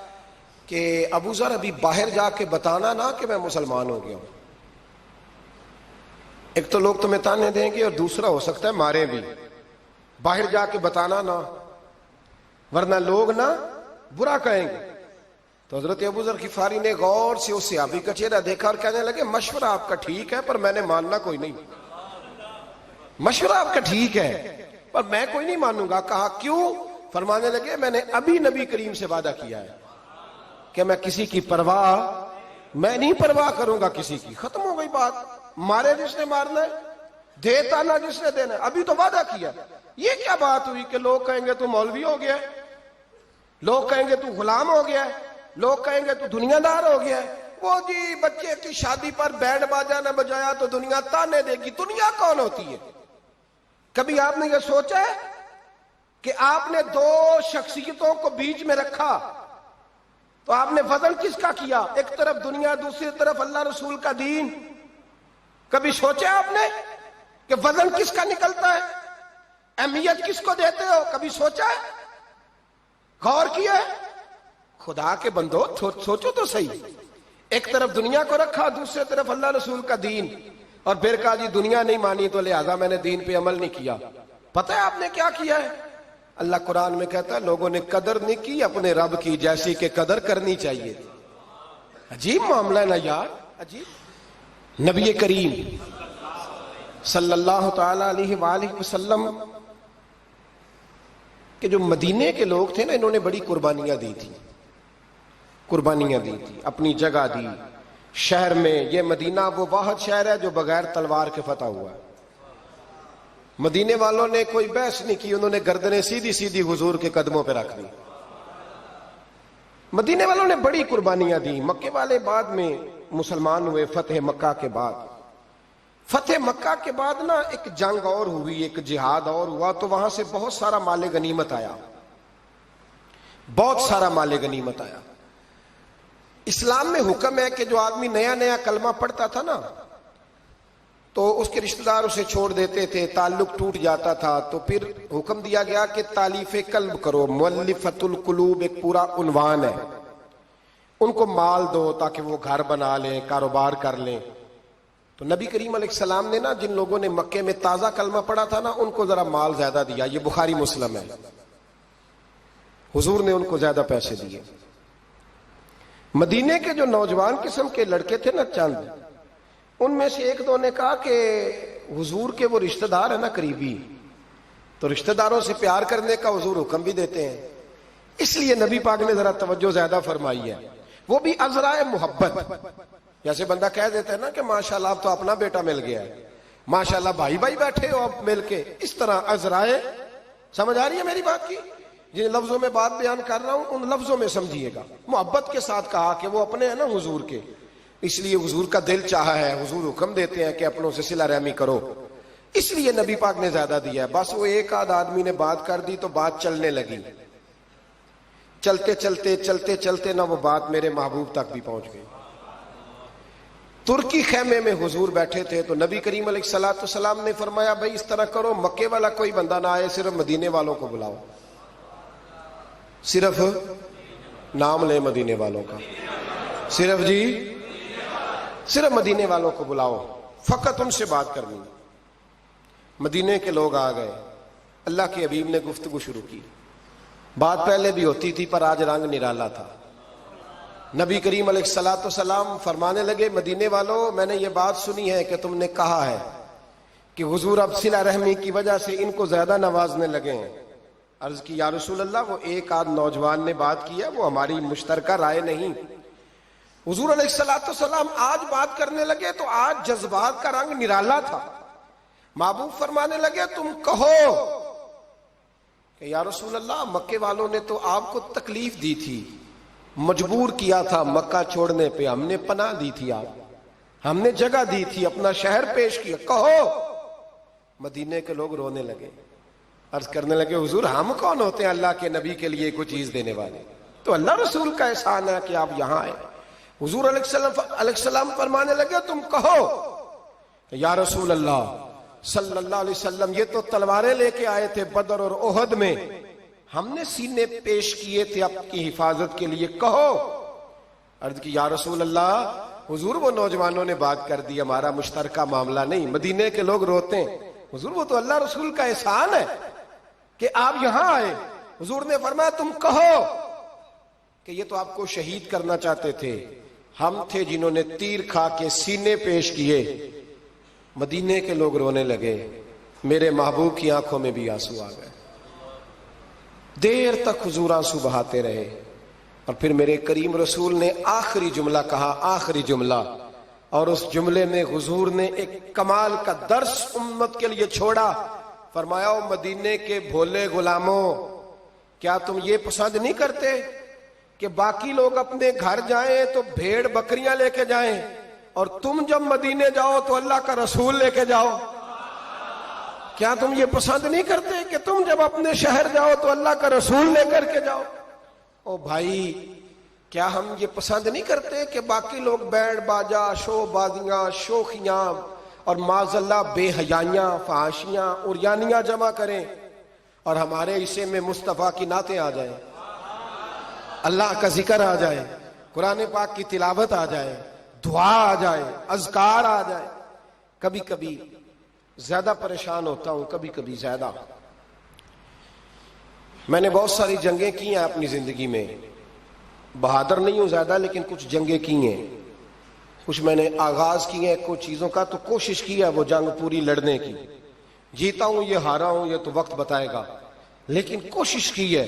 کہ ابو ذر ابھی باہر جا کے بتانا نا کہ میں مسلمان ہو گیا ہوں، ایک تو لوگ تمہیں تانے دیں گے اور دوسرا ہو سکتا ہے مارے بھی، باہر جا کے بتانا نا ورنہ لوگ نا برا کہیں گے۔ تو حضرت ابو ذر غفاری نے غور سے اس صحابی کا چہرہ دیکھا اور کہنے لگے مشورہ آپ کا ٹھیک ہے پر میں نے ماننا کوئی نہیں، مشورہ آپ کا ٹھیک ہے پر میں کوئی نہیں مانوں گا۔ کہا کیوں؟ فرمانے لگے میں نے ابھی نبی کریم سے وعدہ کیا ہے کہ میں کسی کی پرواہ، میں نہیں پرواہ کروں گا کسی کی، ختم ہو گئی بات، مارے جس نے مارنا ہے، دے تانا جس نے دینا ہے، ابھی تو وعدہ کیا۔ یہ کیا بات ہوئی کہ لوگ کہیں گے تو مولوی ہو گیا ہے، لوگ کہیں گے تو غلام ہو گیا ہے، لوگ کہیں گے تو دنیا دار ہو گیا ہے، وہ جی بچے کی شادی پر بینڈ باجا نہ بجایا تو دنیا تانے دے گی۔ دنیا کون ہوتی ہے؟ کبھی آپ نے یہ سوچا ہے کہ آپ نے دو شخصیتوں کو بیچ میں رکھا تو آپ نے وزن کس کا کیا؟ ایک طرف دنیا، دوسری طرف اللہ رسول کا دین۔ کبھی سوچا آپ نے کہ وزن کس کا نکلتا ہے، اہمیت کس کو دیتے ہو؟ کبھی سوچا ہے، غور کیا ہے؟ خدا کے بندو سوچو تو صحیح، ایک طرف دنیا کو رکھا، دوسری طرف اللہ رسول کا دین، اور پھر کہا جی دنیا نہیں مانی تو لہذا میں نے دین پہ عمل نہیں کیا۔ پتہ ہے آپ نے کیا کیا ہے؟ اللہ قرآن میں کہتا ہے لوگوں نے قدر نہیں کی اپنے رب کی جیسی کہ قدر کرنی چاہیے۔ عجیب معاملہ ہے نا یار، عجیب۔ نبی کریم صلی اللہ تعالی علیہ وآلہ وسلم کہ جو مدینے کے لوگ تھے نا، انہوں نے بڑی قربانیاں دی تھی، قربانیاں دی تھی، اپنی جگہ دی شہر میں۔ یہ مدینہ وہ واحد شہر ہے جو بغیر تلوار کے فتح ہوا ہے۔ مدینے والوں نے کوئی بحث نہیں کی، انہوں نے گردنیں سیدھی سیدھی حضور کے قدموں پہ رکھ دی۔ مدینے والوں نے بڑی قربانیاں دی۔ مکے والے بعد میں مسلمان ہوئے فتح مکہ کے بعد۔ فتح مکہ کے بعد نا ایک جنگ اور ہوئی، ایک جہاد اور ہوا، تو وہاں سے بہت سارا مال غنیمت آیا، بہت سارا مال غنیمت آیا۔ اسلام میں حکم ہے کہ جو آدمی نیا نیا کلمہ پڑھتا تھا نا تو اس کے رشتہ دار اسے چھوڑ دیتے تھے، تعلق ٹوٹ جاتا تھا، تو پھر حکم دیا گیا کہ تالیف قلب کرو، مؤلفۃ القلوب ایک پورا عنوان ہے، ان کو مال دو تاکہ وہ گھر بنا لیں، کاروبار کر لیں۔ تو نبی کریم علیہ السلام نے نا جن لوگوں نے مکے میں تازہ کلمہ پڑھا تھا نا ان کو ذرا مال زیادہ دیا، یہ بخاری مسلم ہے، حضور نے ان کو زیادہ پیسے دیے۔ مدینے کے جو نوجوان قسم کے لڑکے تھے نا چند، ان میں سے ایک دو نے کہا کہ حضور کے وہ رشتہ دار ہیں نا قریبی، تو رشتہ داروں سے پیار کرنے کا حضور حکم بھی دیتے ہیں، اس لیے نبی پاک نے ذرا توجہ زیادہ فرمائی ہے، وہ بھی عذرائے محبت۔ جیسے بندہ کہہ دیتا ہے نا کہ ماشاءاللہ اب تو اپنا بیٹا مل گیا ہے، ماشاءاللہ بھائی بھائی بیٹھے ہو اب مل کے، اس طرح عذرائے، سمجھ آ رہی ہے میری بات کی؟ جن لفظوں میں بات بیان کر رہا ہوں ان لفظوں میں سمجھیے گا، محبت کے ساتھ کہا کہ وہ اپنے ہیں نا حضور کے، اس لیے حضور کا دل چاہا ہے، حضور حکم دیتے ہیں کہ اپنوں سے صلہ رحمی کرو، اس لیے نبی پاک نے زیادہ دیا ہے۔ بس وہ ایک آدھ آدمی نے بات کر دی تو بات چلنے لگی، چلتے چلتے چلتے چلتے نہ وہ بات میرے محبوب تک بھی پہنچ گئی۔ ترکی خیمے میں حضور بیٹھے تھے تو نبی کریم علیہ الصلوۃ والسلام نے فرمایا بھائی اس طرح کرو، مکے والا کوئی بندہ نہ آئے، صرف مدینے والوں کو بلاؤ، صرف نام لے مدینے والوں کا، صرف جی صرف مدینے والوں کو بلاؤ، فقط ان سے بات کرنی۔ مدینے کے لوگ آ گئے، اللہ کے حبیب نے گفتگو شروع کی، بات پہلے بھی ہوتی تھی پر آج رنگ نرالا تھا، نبی کریم علیہ الصلوۃ والسلام فرمانے لگے مدینے والوں میں نے یہ بات سنی ہے کہ تم نے کہا ہے کہ حضور اب صلہ رحمی کی وجہ سے ان کو زیادہ نوازنے لگے ہیں. عرض کی یا رسول اللہ وہ ایک آدھ نوجوان نے بات کی ہے وہ ہماری مشترکہ رائے نہیں. حضور علیہ الصلوۃ والسلام آج بات کرنے لگے تو آج جذبات کا رنگ نرالا تھا. محبوب فرمانے لگے تم کہو کہ یا رسول اللہ مکے والوں نے تو آپ کو تکلیف دی تھی, مجبور کیا تھا مکہ چھوڑنے پہ, ہم نے پناہ دی تھی, آپ ہم نے جگہ دی تھی, اپنا شہر پیش کیا, کہو. مدینے کے لوگ رونے لگے, عرض کرنے لگے حضور ہم کون ہوتے ہیں اللہ کے نبی کے لیے کوئی چیز دینے والے, تو اللہ رسول کا احسان ہے کہ آپ یہاں آئے. حضور علیہ السلام فرمانے لگے تم کہو یا رسول اللہ صلی اللہ علیہ وسلم یہ تو تلواریں لے کے آئے تھے بدر اور احد میں, ہم نے سینے پیش کیے تھے آپ کی حفاظت کے لیے, کہو. عرض کی یا رسول اللہ حضور وہ نوجوانوں نے بات کر دی, ہمارا مشترکہ معاملہ نہیں. مدینے کے لوگ روتے ہیں حضور وہ تو اللہ رسول کا احسان ہے کہ آپ یہاں آئے. حضور نے فرمایا تم کہو کہ یہ تو آپ کو شہید کرنا چاہتے تھے, ہم تھے جنہوں نے تیر کھا کے سینے پیش کیے. مدینے کے لوگ رونے لگے, میرے محبوب کی آنکھوں میں بھی آنسو آ گئے. دیر تک حضور آنسو بہاتے رہے اور پھر میرے کریم رسول نے آخری جملہ کہا, آخری جملہ, اور اس جملے میں حضور نے ایک کمال کا درس امت کے لیے چھوڑا. فرمایا مدینے کے بھولے غلاموں کیا تم یہ پسند نہیں کرتے کہ باقی لوگ اپنے گھر جائیں تو بھیڑ بکریاں لے کے جائیں اور تم جب مدینے جاؤ تو اللہ کا رسول لے کے جاؤ؟ کیا تم یہ پسند نہیں کرتے کہ تم جب اپنے شہر جاؤ تو اللہ کا رسول لے کر کے جاؤ؟ او بھائی کیا ہم یہ پسند نہیں کرتے کہ باقی لوگ بینڈ باجا, شو بازیاں, شوخیاں اور معاذ اللہ بے حیائیاں, فحاشیاں, عریانیاں جمع کریں اور ہمارے حصے میں مصطفیٰ کی نعتیں آ جائیں, اللہ کا ذکر آ جائے, قرآن پاک کی تلاوت آ جائے, دعا آ جائے, اذکار آ جائے. کبھی کبھی زیادہ پریشان ہوتا ہوں, کبھی کبھی زیادہ. میں نے بہت ساری جنگیں کی ہیں اپنی زندگی میں, بہادر نہیں ہوں زیادہ لیکن کچھ جنگیں کی ہیں, کچھ میں نے آغاز کی ہیں کچھ چیزوں کا, تو کوشش کی ہے وہ جنگ پوری لڑنے کی. جیتا ہوں یہ ہارا ہوں یہ تو وقت بتائے گا, لیکن کوشش کی ہے.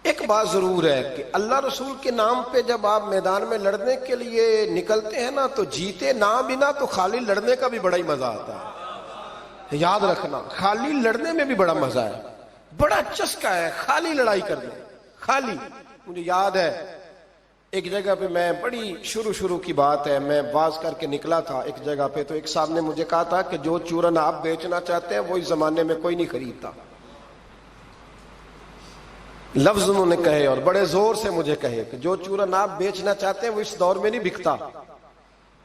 ایک بات ضرور ہے کہ اللہ رسول کے نام پہ جب آپ میدان میں لڑنے کے لیے نکلتے ہیں نا تو جیتے نہ بنا تو خالی لڑنے کا بھی بڑا ہی مزہ آتا ہے. یاد رکھنا خالی لڑنے میں بھی بڑا مزہ ہے, بڑا چسکا ہے خالی لڑائی کرنے. خالی مجھے یاد ہے ایک جگہ پہ, میں بڑی شروع کی بات ہے, میں باز کر کے نکلا تھا ایک جگہ پہ, تو ایک صاحب نے مجھے کہا تھا کہ جو چورن آپ بیچنا چاہتے ہیں وہ اس زمانے میں کوئی نہیں خریدتا. لفظ انہوں نے کہے اور بڑے زور سے مجھے کہے کہ جو چورن آپ بیچنا چاہتے ہیں وہ اس دور میں نہیں بکتا,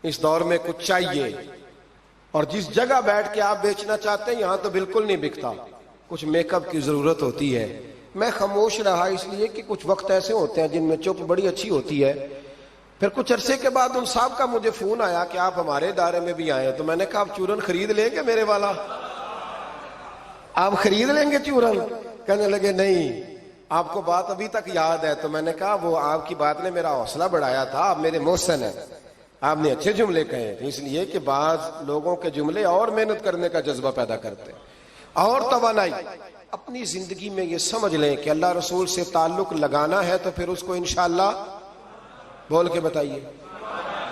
اس دور میں کچھ چاہیے, اور جس جگہ بیٹھ کے آپ بیچنا چاہتے ہیں یہاں تو بالکل نہیں بکتا, کچھ میک اپ کی ضرورت ہوتی ہے. میں خاموش رہا اس لیے کہ کچھ وقت ایسے ہوتے ہیں جن میں چپ بڑی اچھی ہوتی ہے. پھر کچھ عرصے کے بعد ان صاحب کا مجھے فون آیا کہ آپ ہمارے ادارے میں بھی آئے, تو میں نے کہا آپ چورن خرید لیں گے میرے والا, آپ خرید لیں گے چورن؟ کہنے لگے نہیں, آپ کو بات ابھی تک یاد ہے. تو میں نے کہا وہ آپ کی بات نے میرا حوصلہ بڑھایا تھا, آپ میرے محسن ہیں, آپ نے اچھے جملے کہے, اس لیے کہ بعض لوگوں کے جملے اور محنت کرنے کا جذبہ پیدا کرتے اور توانائی. اپنی زندگی میں یہ سمجھ لیں کہ اللہ رسول سے تعلق لگانا ہے تو پھر اس کو انشاءاللہ بول کے بتائیے.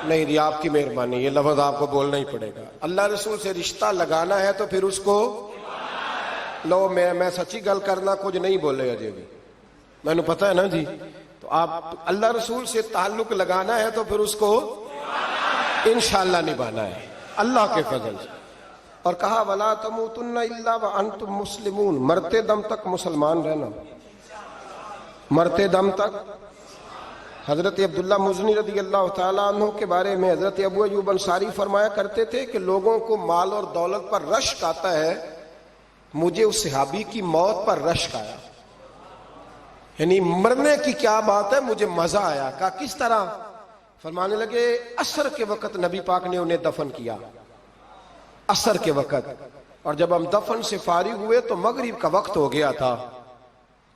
نہیں جی آپ کی مہربانی, یہ لفظ آپ کو بولنا ہی پڑے گا. اللہ رسول سے رشتہ لگانا ہے تو پھر اس کو لو. میں سچی گل کرنا کچھ نہیں بولے اجے بھی, میں نے پتا ہے نا جی. تو آپ اللہ رسول سے تعلق لگانا ہے تو پھر اس کو انشاءاللہ نبھانا ہے اللہ کے فضل سے. اور کہا وَلَا تَمُوتُنَّ إِلَّا وَأَنْتُمْ مُسْلِمُونَ, مرتے دم تک مسلمان رہنا, مرتے دم تک. حضرت عبداللہ مزنی رضی اللہ تعالیٰ عنہ کے بارے میں حضرت ابو ایوب انصاری فرمایا کرتے تھے کہ لوگوں کو مال اور دولت پر رشک آتا ہے, مجھے اس صحابی کی موت پر رشک آیا, یعنی مرنے کی کیا بات ہے, مجھے مزہ آیا. کہا کس طرح؟ فرمانے لگے عصر کے وقت نبی پاک نے انہیں دفن کیا, عصر کے وقت, اور جب ہم دفن سے فارغ ہوئے تو مغرب کا وقت ہو گیا تھا.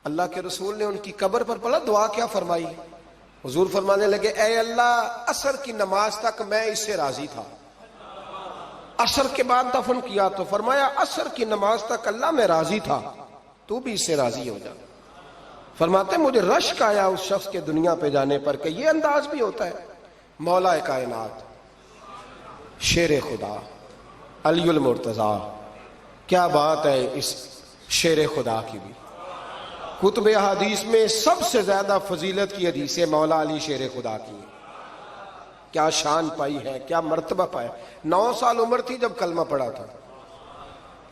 اللہ کے رسول نے ان کی قبر پر پڑھا دعا کیا فرمائی, حضور فرمانے لگے اے اللہ عصر کی نماز تک میں اس سے راضی تھا، عصر کے بعد دفن کیا تو فرمایا عصر کی نماز تک اللہ میں راضی تھا، تو بھی اس سے راضی ہو جا۔ فرماتے مجھے رشک آیا اس شخص کے دنیا پہ جانے پر کہ یہ انداز بھی ہوتا ہے۔ مولا کائنات، شیر خدا، علی المرتضیٰ، کیا بات ہے اس شیر خدا کی بھی۔ کتب احادیث میں سب سے زیادہ فضیلت کی حدیث مولا علی شیر خدا کی ہے۔ کیا شان پائی ہے، کیا مرتبہ پایا۔ 9 سال عمر تھی جب کلمہ پڑھا تھا۔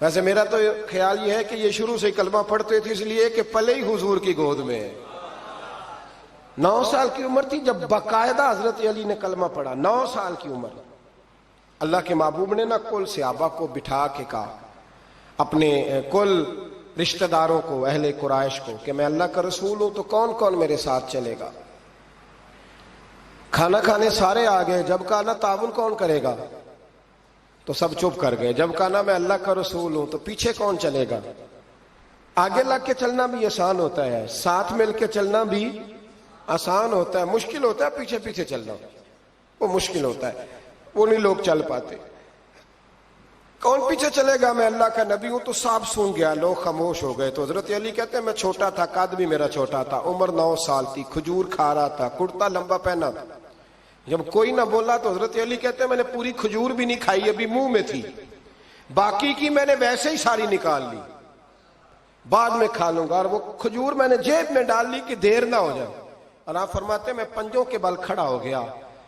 ویسے میرا تو خیال یہ ہے کہ یہ شروع سے ہی کلمہ پڑھتے تھے اس لیے کہ پلے ہی حضور کی گود میں ہے۔ 9 سال کی عمر تھی جب باقاعدہ حضرت علی نے کلمہ پڑھا۔ 9 سال کی عمر۔ اللہ کے محبوب نے نہ کل صحابہ کو بٹھا کے کہا، اپنے کل رشتہ داروں کو، اہل قریش کو، کہ میں اللہ کا رسول ہوں تو کون کون میرے ساتھ چلے گا۔ کھانا کھانے سارے آ گئے، جب کہا نا تعاون کون کرے گا تو سب چپ کر گئے۔ جب کہا نا میں اللہ کا رسول ہوں تو پیچھے کون چلے گا۔ آگے لگ کے چلنا بھی آسان ہوتا ہے، ساتھ مل کے چلنا بھی آسان ہوتا ہے، مشکل ہوتا ہے پیچھے پیچھے چلنا، وہ مشکل ہوتا ہے، وہ نہیں لوگ چل پاتے۔ کون پیچھے چلے گا، میں اللہ کا نبی ہوں تو سب سن گیا، لوگ خاموش ہو گئے۔ تو حضرت علی کہتے ہیں میں چھوٹا تھا، قد بھی میرا چھوٹا تھا، عمر 9 سال تھی، کھجور کھا رہا تھا، کرتا لمبا پہنا تھا۔ جب کوئی نہ بولا تو حضرت علی کہتے ہیں میں نے پوری کھجور بھی نہیں کھائی، ابھی منہ میں تھی، باقی کی میں نے ویسے ہی ساری نکال لی، بعد میں کھا لوں گا۔ اور وہ کھجور میں نے جیب میں ڈال لی کہ دیر نہ ہو جائے۔ اور آپ فرماتے ہیں میں پنجوں کے بل کھڑا ہو گیا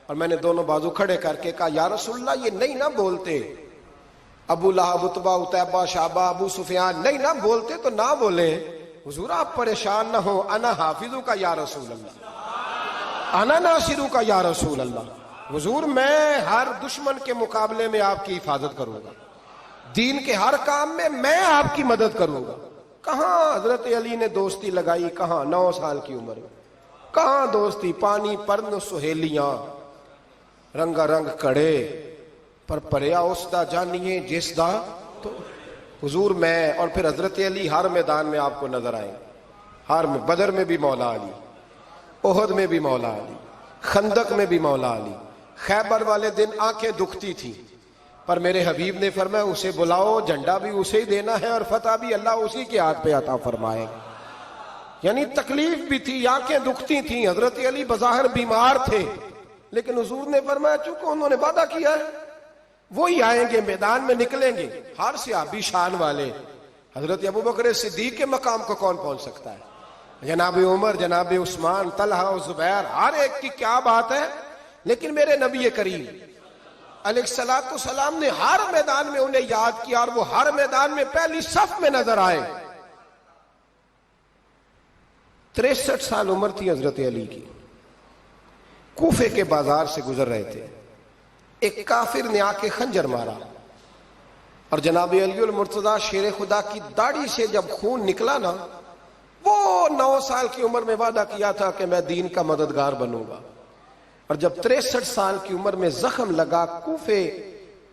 اور میں نے دونوں بازو کھڑے کر کے کہا یا رسول اللہ یہ نہیں نہ بولتے، ابو لہب، عتبہ، عتیبہ، شعبہ، ابو سفیان نہیں نہ بولتے تو نہ بولیں، حضور آپ پریشان نہ ہو، انا حافظوں کا یا رسول اللہ، انا ناصروں کا یا رسول اللہ، حضور میں ہر دشمن کے مقابلے میں آپ کی حفاظت کروں گا، دین کے ہر کام میں آپ کی مدد کروں گا۔ کہاں حضرت علی نے دوستی لگائی، کہاں 9 سال کی عمر میں، کہاں دوستی، پانی پرن سہیلیاں، رنگا رنگ کڑے پر پریا اس دا جانیے جس دا تو حضور میں۔ اور پھر حضرت علی ہر میدان میں آپ کو نظر آئے، ہر میں، بدر میں بھی مولا علی، احد میں بھی مولا علی، خندق میں بھی مولا علی، خیبر والے دن آنکھیں دکھتی تھی پر میرے حبیب نے فرمایا اسے بلاؤ، جھنڈا بھی اسے ہی دینا ہے اور فتح بھی اللہ اسی کے ہاتھ پہ عطا فرمائے۔ یعنی تکلیف بھی تھی، آنکھیں دکھتی تھیں، حضرت علی بظاہر بیمار تھے، لیکن حضور نے فرمایا چونکہ انہوں نے وعدہ کیا ہے وہی آئیں گے، میدان میں نکلیں گے۔ ہر صحابی شان والے، حضرت ابوبکر صدیق کے مقام کو کون پہنچ سکتا ہے، جناب عمر، جناب عثمان، طلحہ و زبیر، ہر ایک کی کیا بات ہے۔ لیکن میرے نبی کریم علیہ الصلوۃ والسلام نے ہر میدان میں انہیں یاد کیا اور وہ ہر میدان میں پہلی صف میں نظر آئے۔ 63 سال عمر تھی حضرت علی کی، کوفے کے بازار سے گزر رہے تھے، ایک کافر نے آ کے خنجر مارا اور جناب علی المرتضیٰ شیر خدا کی داڑھی سے جب خون نکلا نا، وہ 9 سال کی عمر میں وعدہ کیا تھا کہ میں دین کا مددگار بنوں گا، اور جب 63 سال کی عمر میں زخم لگا کوفے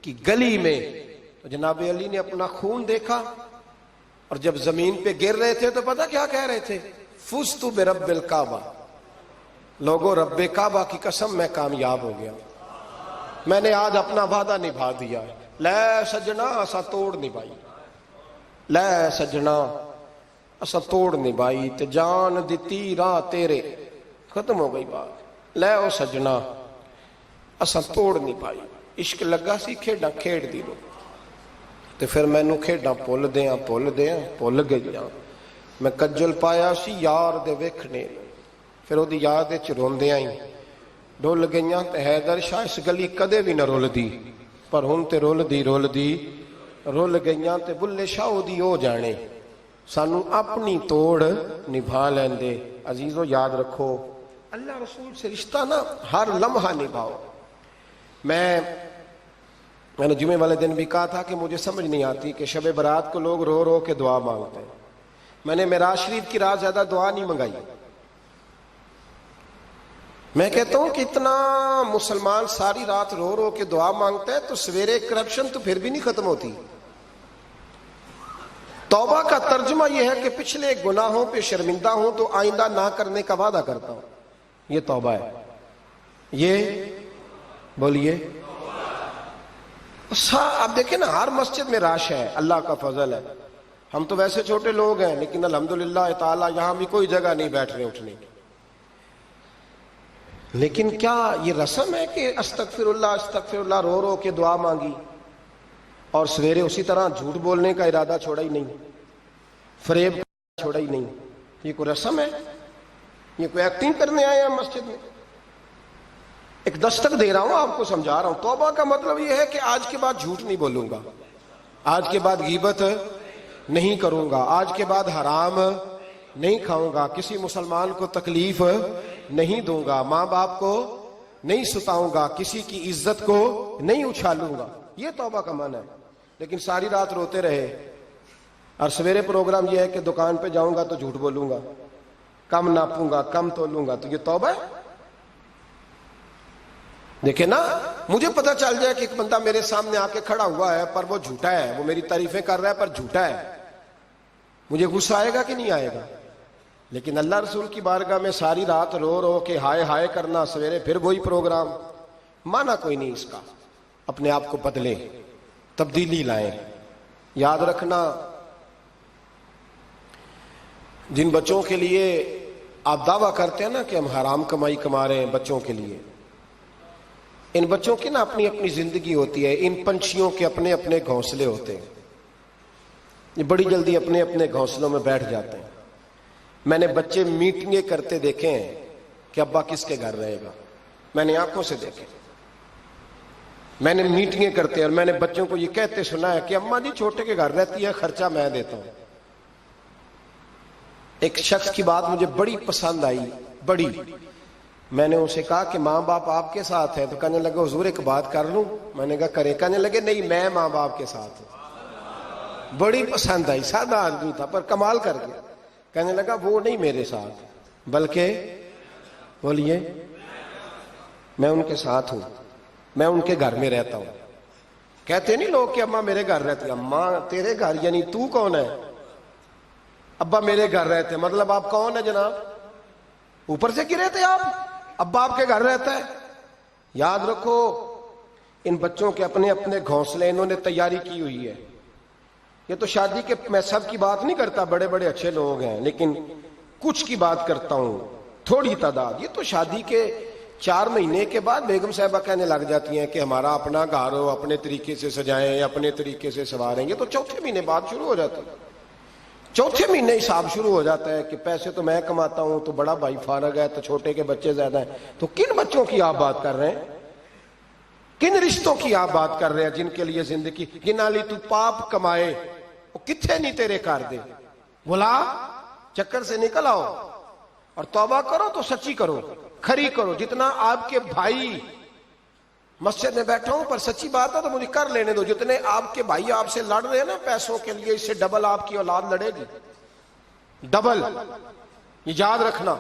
کی گلی میں تو جناب علی نے اپنا خون دیکھا، اور جب زمین پہ گر رہے تھے تو پتہ کیا کہہ رہے تھے، فزت برب الکعبہ، لوگوں رب کعبہ کی قسم میں کامیاب ہو گیا، میں نے آج اپنا وعدہ نبھا دیا، لے سجنا اسا توڑ نبھائی، لے سجنا اسا توڑ نبھائی تے جان دتی راہ تیرے، ختم ہو گئی بات، لے او سجنا اسا توڑ نبھائی، عشق لگا سی کھیڈاں کھیڑ دی لو تے پھر مینوں کھیڈاں بھول گئیاں، میں کجل پایا سی یار دے ویکھنے، پھر وہ یاد وچ روندیاں ہی ڈول گئیاں تے حیدر شاہ اس گلی کدے بھی نہ رول دی، پر ہن تے رول گئیاں تے بلے شاہ دی ہو جانے، سانو اپنی توڑ نبھا لیندے۔ عزیزو یاد رکھو اللہ رسول سے رشتہ نا ہر لمحہ نبھاؤ۔ میں نے جمعے والے دن بھی کہا تھا کہ مجھے سمجھ نہیں آتی کہ شب برات کو لوگ رو رو کے دعا مانگتے ہیں، میں نے معراج شریف کی رات زیادہ دعا نہیں منگائی، میں کہتا ہوں کہ اتنا مسلمان ساری رات رو رو کے دعا مانگتا ہے تو سویرے کرپشن تو پھر بھی نہیں ختم ہوتی۔ توبہ کا ترجمہ یہ ہے کہ پچھلے گناہوں پہ شرمندہ ہوں تو آئندہ نہ کرنے کا وعدہ کرتا ہوں، یہ توبہ ہے. یہ بولیے. آپ دیکھیں نا ہر مسجد میں رش ہے, اللہ کا فضل ہے. ہم تو ویسے چھوٹے لوگ ہیں لیکن الحمدللہ تعالی یہاں بھی کوئی جگہ نہیں بیٹھنے اٹھنے کی. لیکن کیا یہ رسم ہے کہ استغفر اللہ رو رو کے دعا مانگی اور سویرے اسی طرح جھوٹ بولنے کا ارادہ چھوڑا ہی نہیں, فریب چھوڑا ہی نہیں؟ یہ کوئی رسم ہے؟ یہ کوئی ایکٹنگ کرنے آئے ہیں مسجد میں؟ ایک دستک دے رہا ہوں, آپ کو سمجھا رہا ہوں. توبہ کا مطلب یہ ہے کہ آج کے بعد جھوٹ نہیں بولوں گا, آج کے بعد غیبت نہیں کروں گا, آج کے بعد حرام نہیں کھاؤں گا, کسی مسلمان کو تکلیف نہیں دوں گا, ماں باپ کو نہیں ستاؤں گا, کسی کی عزت کو نہیں اچھالوں گا. یہ توبہ کا معنی ہے. لیکن ساری رات روتے رہے اور سویرے پروگرام یہ ہے کہ دکان پہ جاؤں گا تو جھوٹ بولوں گا, کم ناپوں گا, کم تولوں گا, تو یہ توبہ ہے؟ دیکھیں نا, مجھے پتا چل جائے کہ ایک بندہ میرے سامنے آ کے کھڑا ہوا ہے پر وہ جھوٹا ہے, وہ میری تعریفیں کر رہا ہے پر جھوٹا ہے, مجھے غصہ آئے گا کہ نہیں آئے گا؟ لیکن اللہ رسول کی بارگاہ میں ساری رات رو رو کے ہائے ہائے کرنا, سویرے پھر وہی پروگرام, مانا کوئی نہیں اس کا. اپنے آپ کو بدلیں, تبدیلی لائیں. یاد رکھنا, جن بچوں کے لیے آپ دعویٰ کرتے ہیں نا کہ ہم حرام کمائی کما رہے ہیں بچوں کے لیے, ان بچوں کی نا اپنی اپنی زندگی ہوتی ہے, ان پنچھیوں کے اپنے اپنے گھونسلے ہوتے ہیں, یہ بڑی جلدی اپنے اپنے گھونسلوں میں بیٹھ جاتے ہیں. میں نے بچے میٹنگیں کرتے دیکھے ہیں کہ ابا کس کے گھر رہے گا, میں نے آنکھوں سے دیکھے. میں نے میٹنگیں کرتے اور میں نے بچوں کو یہ کہتے سنا ہے کہ اماں جی چھوٹے کے گھر رہتی ہے, خرچہ میں دیتا ہوں. ایک شخص کی بات مجھے بڑی پسند آئی, بڑی. میں نے اسے کہا کہ ماں باپ آپ کے ساتھ ہے, تو کہنے لگا حضور ایک بات کر لوں. میں نے کہا کرے. کہنے لگے نہیں میں ماں باپ کے ساتھ ہوں. بڑی پسند آئی, سادہ آدمی تھا پر کمال کر گیا. کہنے لگا وہ نہیں میرے ساتھ, بلکہ بولیے میں ان کے ساتھ ہوں, میں ان کے گھر میں رہتا ہوں. کہتے نہیں لوگ کہ اماں میرے گھر رہتی. اماں تیرے گھر یعنی تو کون ہے؟ ابا میرے گھر رہتے, مطلب آپ کون ہے جناب؟ اوپر سے گرے تھے آپ؟ ابا آپ کے گھر رہتا ہے. یاد رکھو ان بچوں کے اپنے اپنے گھونسلے انہوں نے تیاری کی ہوئی ہے. یہ تو شادی کے, میں سب کی بات نہیں کرتا, بڑے بڑے اچھے لوگ ہیں, لیکن کچھ کی بات کرتا ہوں, تھوڑی تعداد. یہ تو شادی کے 4 مہینے کے بعد بیگم صاحبہ کہنے لگ جاتی ہیں کہ ہمارا اپنا گھر ہو, اپنے طریقے سے سجائیں, اپنے طریقے سے سنواریں. یہ تو چوتھے مہینے بعد شروع ہو جاتا ہے. چوتھے مہینے حساب شروع ہو جاتا ہے کہ پیسے تو میں کماتا ہوں, تو بڑا بھائی فارغ ہے, تو چھوٹے کے بچے زیادہ ہیں. تو کن بچوں کی آپ بات کر رہے ہیں؟ کن رشتوں کی آپ بات کر رہے ہیں جن کے لیے زندگی گنا لی؟ تو پاپ کمائے وہ کتنے نہیں تیرے کر دے, بلا چکر سے نکل آؤ اور توبہ کرو تو سچی کرو, کھری کرو. جتنا آپ کے بھائی مسجد میں بیٹھا ہوں پر سچی بات ہے تو مجھے کر لینے دو, جتنے آپ کے بھائی آپ سے لڑ رہے ہیں نا پیسوں کے لیے, اس سے ڈبل آپ کی اولاد لڑے گی, ڈبل. یہ یاد رکھنا,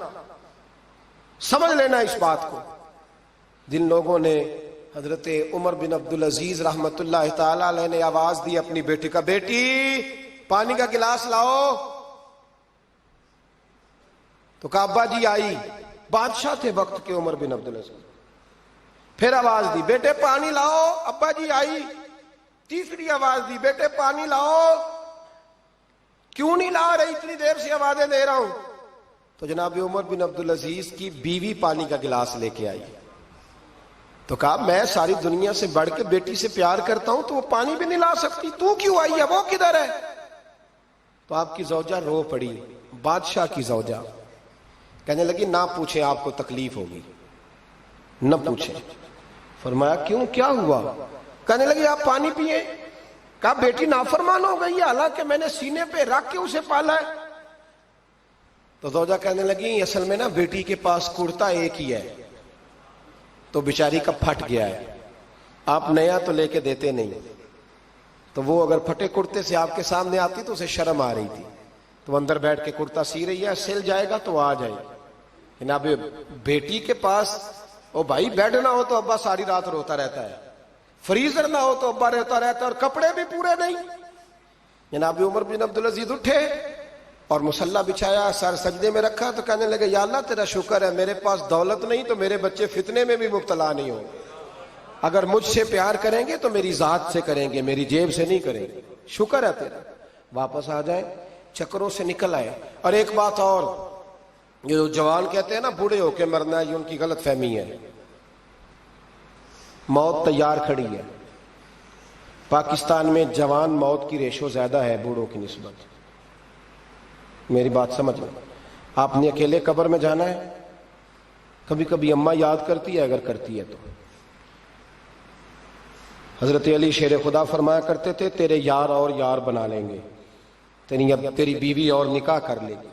سمجھ لینا اس بات کو. جن لوگوں نے حضرت عمر بن عبدالعزیز رحمت اللہ تعالی علیہ نے آواز دی اپنی بیٹی کا, بیٹی پانی کا گلاس لاؤ, تو کہا ابا جی آئی. بادشاہ تھے وقت کے عمر بن عبدالعزیز. پھر آواز دی بیٹے پانی لاؤ, ابا جی آئی. تیسری آواز دی بیٹے پانی لاؤ, کیوں نہیں لا رہی, اتنی دیر سے آوازیں دے رہا ہوں. تو جناب عمر بن عبدالعزیز کی بیوی پانی کا گلاس لے کے آئی. تو کہا میں ساری دنیا سے بڑھ کے بیٹی سے پیار کرتا ہوں تو وہ پانی بھی نہیں لا سکتی, تو کیوں آئی ہے, وہ کدھر ہے؟ تو آپ کی زوجہ رو پڑی, بادشاہ کی زوجہ. کہنے لگی نہ پوچھیں, آپ کو تکلیف ہوگی, نہ پوچھیں. فرمایا کیوں, کیا ہوا؟ کہنے لگی آپ پانی پیئے. کہا بیٹی نافرمان ہو گئی ہے, حالانکہ میں نے سینے پہ رکھ کے اسے پالا ہے. تو زوجہ کہنے لگی اصل میں نا بیٹی کے پاس کرتا ایک ہی ہے, تو بیچاری کا پھٹ گیا ہے, آپ نیا تو لے کے دیتے نہیں. تو وہ اگر پھٹے کرتے سے آپ کے سامنے آتی تو اسے شرم آ رہی تھی, تو اندر بیٹھ کے کرتا سی رہی ہے, سل جائے گا تو آ جائے. جناب بیٹی کے پاس او بھائی بیڈ نہ ہو تو ابا ساری رات روتا رہتا ہے, فریزر نہ ہو تو ابا روتا رہتا ہے, اور کپڑے بھی پورے نہیں. جناب عمر بن عبدالعزیز اٹھے, اور مصلی بچھایا، سر سجدے میں رکھا تو کہنے لگے یا اللہ تیرا شکر ہے میرے پاس دولت نہیں تو میرے بچے فتنے میں بھی مبتلا نہیں ہوں، اگر مجھ سے پیار کریں گے تو میری ذات سے کریں گے، میری جیب سے نہیں کریں گے، شکر ہے تیرا، واپس آ جائیں، چکروں سے نکل آئے۔ اور ایک بات اور، یہ جو جوان کہتے ہیں نا بوڑھے ہو کے مرنا ہے، یہ ان کی غلط فہمی ہے۔ موت تیار کھڑی ہے، پاکستان میں جوان موت کی ریشو زیادہ ہے بوڑھوں کی نسبت، میری بات سمجھ لیں۔ آپ نے اکیلے قبر میں جانا ہے، کبھی کبھی اماں یاد کرتی ہے اگر کرتی ہے تو۔ حضرت علی شیر خدا فرمایا کرتے تھے تیرے یار اور یار بنا لیں گے، تیری بیوی اور نکاح کر لے گی،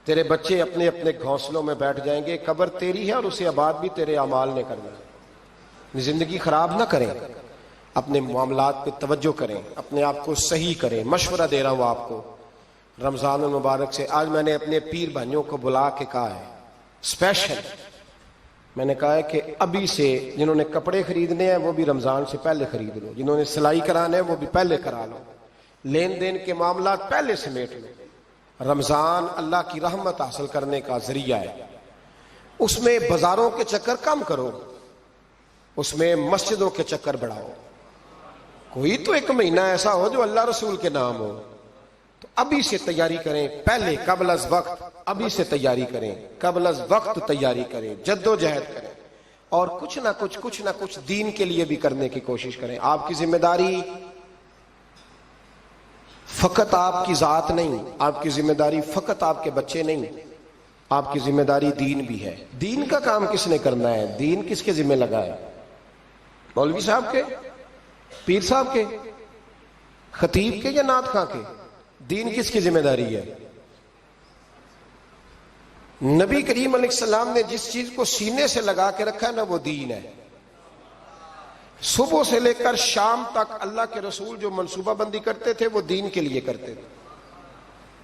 تیرے بچے اپنے اپنے گھونسلوں میں بیٹھ جائیں گے، قبر تیری ہے اور اسے آباد بھی تیرے اعمال نے کرنا ہے۔ زندگی خراب نہ کریں، اپنے معاملات پہ توجہ کریں، اپنے آپ کو صحیح کریں۔ مشورہ دے رہا ہوں آپ کو رمضان المبارک سے، آج میں نے اپنے پیر بھائیوں کو بلا کے کہا ہے اسپیشل، میں نے کہا ہے کہ ابھی سے جنہوں نے کپڑے خریدنے ہیں وہ بھی رمضان سے پہلے خرید لو، جنہوں نے سلائی کرانا ہے وہ بھی پہلے کرا لو، لین دین کے معاملات پہلے سمیٹ لو۔ رمضان اللہ کی رحمت حاصل کرنے کا ذریعہ ہے، اس میں بازاروں کے چکر کم کرو، اس میں مسجدوں کے چکر بڑھاؤ۔ کوئی تو ایک مہینہ ایسا ہو جو اللہ رسول کے نام ہو، تو ابھی سے تیاری کریں، پہلے قبل از وقت ابھی سے تیاری کریں، قبل از وقت تیاری کریں، جد و جہد کریں، اور کچھ نہ کچھ دین کے لیے بھی کرنے کی کوشش کریں۔ آپ کی ذمہ داری فقط آپ کی ذات نہیں، آپ کی ذمہ داری فقط آپ کے بچے نہیں، آپ کی ذمہ داری دین بھی ہے۔ دین کا کام کس نے کرنا ہے؟ دین کس کے ذمہ لگا ہے؟ مولوی صاحب کے، پیر صاحب کے، خطیب کے یا نعت خواں کے؟ دین کس کی ذمہ داری ہے؟ نبی کریم علیہ السلام نے جس چیز کو سینے سے لگا کے رکھا ہے نا وہ دین ہے۔ صبح سے لے کر شام تک اللہ کے رسول جو منصوبہ بندی کرتے تھے وہ دین کے لیے کرتے تھے،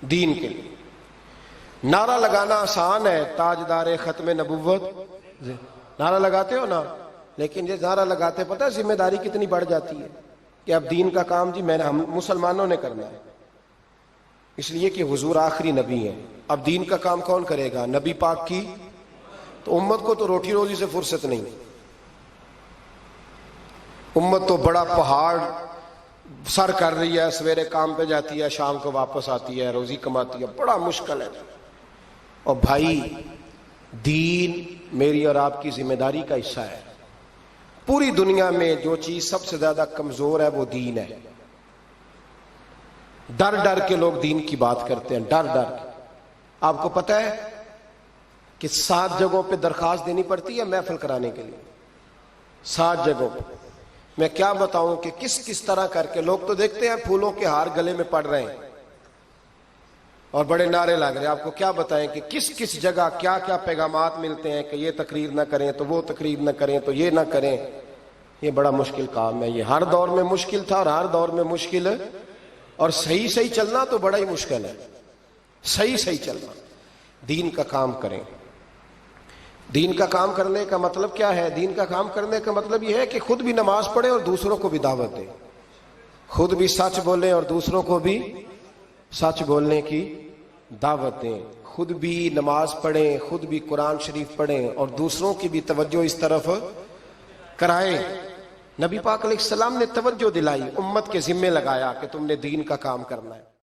دین کے لیے۔ نعرہ لگانا آسان ہے، تاجدار ختم نبوت، نعرہ لگاتے ہو نا، لیکن یہ نعرہ لگاتے پتہ ہے ذمہ داری کتنی بڑھ جاتی ہے کہ اب دین کا کام جی ہم مسلمانوں نے کرنا ہے، اس لیے کہ حضور آخری نبی ہیں۔ اب دین کا کام کون کرے گا؟ نبی پاک کی، تو امت کو تو روٹی روزی سے فرصت نہیں، امت تو بڑا پہاڑ سر کر رہی ہے، سویرے کام پہ جاتی ہے، شام کو واپس آتی ہے، روزی کماتی ہے، بڑا مشکل ہے۔ اور بھائی دین میری اور آپ کی ذمہ داری کا حصہ ہے۔ پوری دنیا میں جو چیز سب سے زیادہ کمزور ہے وہ دین ہے۔ ڈر ڈر کے لوگ دین کی بات کرتے ہیں، ڈر ڈر کے۔ آپ کو پتہ ہے کہ 7 جگہوں پہ درخواست دینی پڑتی ہے محفل کرانے کے لیے، 7 جگہوں پہ۔ میں کیا بتاؤں کہ کس طرح کر کے لوگ تو دیکھتے ہیں پھولوں کے ہار گلے میں پڑ رہے ہیں اور بڑے نعرے لگ رہے ہیں، آپ کو کیا بتائیں کہ کس جگہ کیا کیا پیغامات ملتے ہیں کہ یہ تقریر نہ کریں تو وہ تقریر نہ کریں تو یہ نہ کریں۔ یہ بڑا مشکل کام ہے، یہ ہر دور میں مشکل تھا اور ہر دور میں مشکل ہے، اور صحیح چلنا تو بڑا ہی مشکل ہے، صحیح چلنا۔ دین کا کام کریں۔ دین کا کام کرنے کا مطلب کیا ہے؟ دین کا کام کرنے کا مطلب یہ ہے کہ خود بھی نماز پڑھیں اور دوسروں کو بھی دعوت دیں، خود بھی سچ بولیں اور دوسروں کو بھی سچ بولنے کی دعوت دیں، خود بھی نماز پڑھیں، خود بھی قرآن شریف پڑھیں اور دوسروں کی بھی توجہ اس طرف کرائیں۔ نبی پاک علیہ السلام نے توجہ دلائی، امت کے ذمے لگایا کہ تم نے دین کا کام کرنا ہے۔